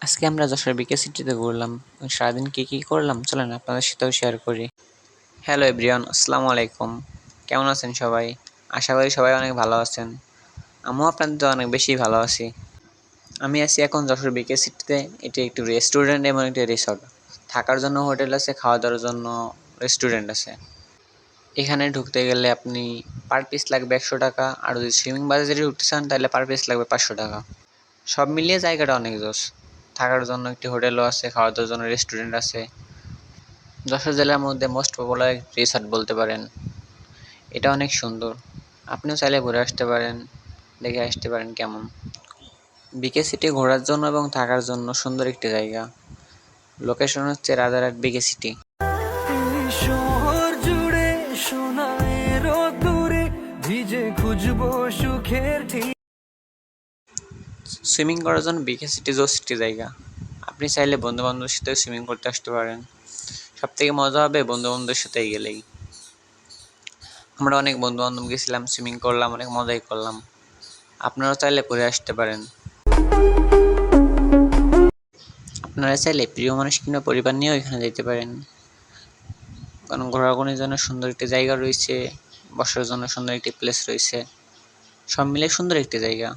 আজকে আমরা যশোর বিকে সিটিতে ঘুরলাম। সারাদিন কি করলাম চলেন আপনাদের সাথেও শেয়ার করি। হ্যালো এভরিওয়ান, আসসালামু আলাইকুম। কেমন আছেন সবাই? আশা করি সবাই অনেক ভালো আছেন। আমিও আপনাদের তো অনেক বেশি ভালো আছি। আমি আছি এখন যশোর বিকে সিটিতে। এটি একটি রেস্টুরেন্ট এবং একটি রিসর্ট। থাকার জন্য হোটেল আছে, খাওয়া দাওয়ার জন্য রেস্টুরেন্ট আছে। এখানে ঢুকতে গেলে আপনি পার পিস লাগবে 100 টাকা, আর যদি সুইমিং বাজারে ঢুকতে চান তাহলে পার পিস লাগবে 500 টাকা। সব মিলিয়ে জায়গাটা অনেক জোস। থাকার জন্য একটি হোটেলও আছে, খাওয়া দাওয়ার জন্য রেস্টুরেন্ট আছে। যশোর জেলার মধ্যে মোস্ট পপুলার একটি রিসর্ট বলতে পারেন। এটা অনেক সুন্দর, আপনিও চাইলে ঘুরে আসতে পারেন, দেখে আসতে পারেন কেমন। বিকে সিটি ঘোরার জন্য এবং থাকার জন্য সুন্দর একটি জায়গা। লোকেশন হচ্ছে রাজারহাট বিকে সিটি। শহর জুড়ে সোনায় রোদ্দুরে ভিজে খুঁজবো সুখের ঠিক। সুইমিং করার জন্য বিকে সিটি জোস একটি জায়গা। আপনি চাইলে বন্ধু বান্ধবের সাথে সুইমিং করতে আসতে পারেন। সব থেকে মজা হবে বন্ধু বান্ধবের সাথে গেলেই। আমরা অনেক বন্ধু বান্ধব গেছিলাম, সুইমিং করলাম, অনেক মজাই করলাম। আপনারা চাইলে ঘুরে আসতে পারেন। আপনারা চাইলে প্রিয় মানুষ কিংবা পরিবার নিয়েও এখানে যেতে পারেন, কারণ ঘোরাঘুরির জন্য সুন্দর একটি জায়গা রয়েছে, বসার জন্য সুন্দর একটি প্লেস রয়েছে। সব মিলে সুন্দর একটি জায়গা।